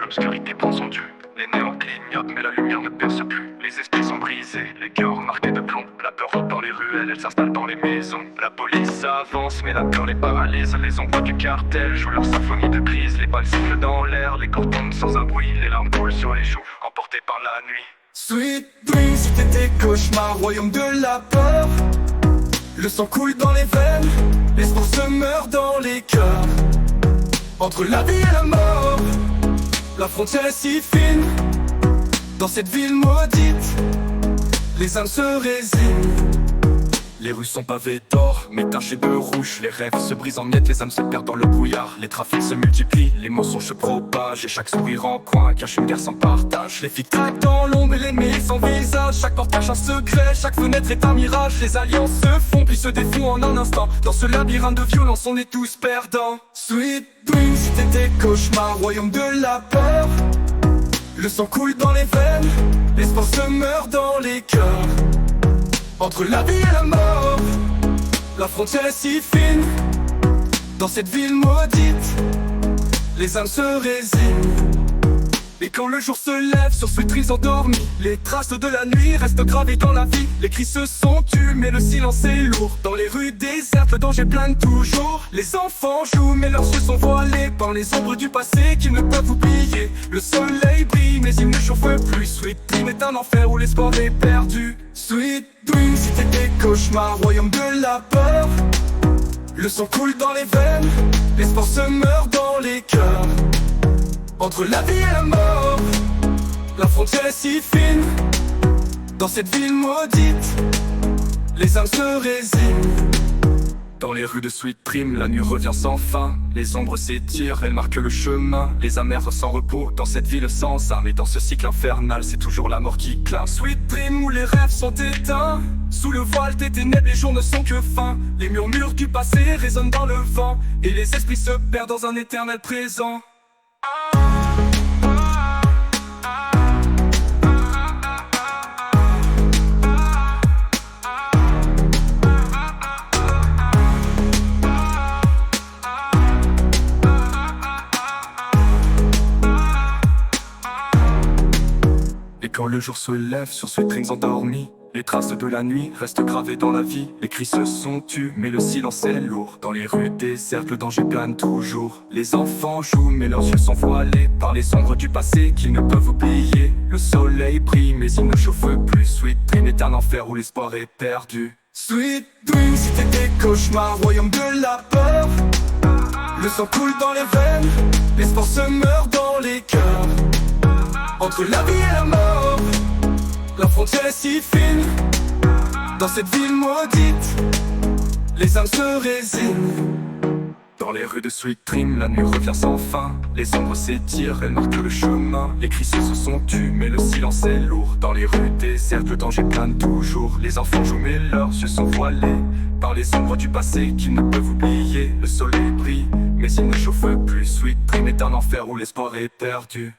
l'obscurité prend son dû. Les néons clignotent mais la lumière ne perce plus. Les esprits sont brisés, les cœurs marqués de plomb. La peur rôde dans les ruelles, elle s'installe dans les maisons. La police avance mais la peur les paralyse. Les ombres du cartel jouent leur symphonie de crise. Les balles sifflent dans l'air, les corps tombent sans un bruit. Les larmes coulent sur les joues, emportées par la nuit. Sweet dreams, c'était cauchemar, royaume de la peur. Le sang coule dans les veines, l'espoir se meurt dans les cœurs. Entre la vie et la mort, la frontière est si fine. Dans cette ville maudite, les âmes se résignent. Les rues sont pavées d'or, mais tachées de rouge. Les rêves se brisent en miettes, les âmes se perdent dans le brouillard. Les trafics se multiplient, les mensonges se propagent. Et chaque sourire en coin cache une guerre sans partage. Les filles craquent dans l'ombre et l'ennemi sans visage. Chaque porte cache un secret, chaque fenêtre est un mirage. Les alliances se font puis se défont en un instant. Dans ce labyrinthe de violence on est tous perdants. Sweet dreams, c'était cauchemar, royaume de la peur. Le sang coule dans les veines, l'espoir se meurt dans les cœurs. Entre la vie et la mort, la frontière est si fine. Dans cette ville maudite, les âmes se résignent. Et quand le jour se lève sur ce triste endormi, les traces de la nuit restent gravées dans la vie. Les cris se sont tus mais le silence est lourd. Dans les rues désertes, le danger plane toujours. Les enfants jouent mais leurs yeux sont voilés par les ombres du passé qu'ils ne peuvent oublier. Le soleil brille mais il ne chauffe plus. Sweet Dream est un enfer où l'espoir est perdu. Sweet Dream, c'était des cauchemars, royaume de la peur. Le sang coule dans les veines, l'espoir se meurt dans les cœurs. Entre la vie et la mort, la frontière est si fine. Dans cette ville maudite, les âmes se résignent. Dans les rues de Sweet Dream, la nuit revient sans fin. Les ombres s'étirent, elles marquent le chemin. Les âmes errent sans repos, dans cette ville sans âme. Et dans ce cycle infernal, c'est toujours la mort qui clame. Sweet Dream où les rêves sont éteints. Sous le voile des ténèbres, les jours ne sont que fin. Les murmures du passé résonnent dans le vent. Et les esprits se perdent dans un éternel présent. Et quand le jour se lève sur Sweet Dreams endormis, les traces de la nuit restent gravées dans la vie. Les cris se sont tus mais le silence est lourd. Dans les rues désertes, le danger plane toujours. Les enfants jouent mais leurs yeux sont voilés par les ombres du passé qu'ils ne peuvent oublier. Le soleil brille mais il ne chauffe plus. Sweet Dream est un enfer où l'espoir est perdu. Sweet Dream, c'était des cauchemars, royaume de la peur. Le sang coule dans les veines, l'espoir se meurt dans les cœurs. Entre la vie et la mort, la frontière est si fine. Dans cette ville maudite, les âmes se résignent. Dans les rues de Sweet Dream, la nuit revient sans fin. Les ombres s'étirent, elles marquent le chemin. Les cris se sont tus mais le silence est lourd. Dans les rues désertes, le danger plane toujours. Les enfants jouent mais leurs yeux sont voilés par les ombres du passé qu'ils ne peuvent oublier. Le soleil brille mais il ne chauffe plus. Sweet Dream est un enfer où l'espoir est perdu.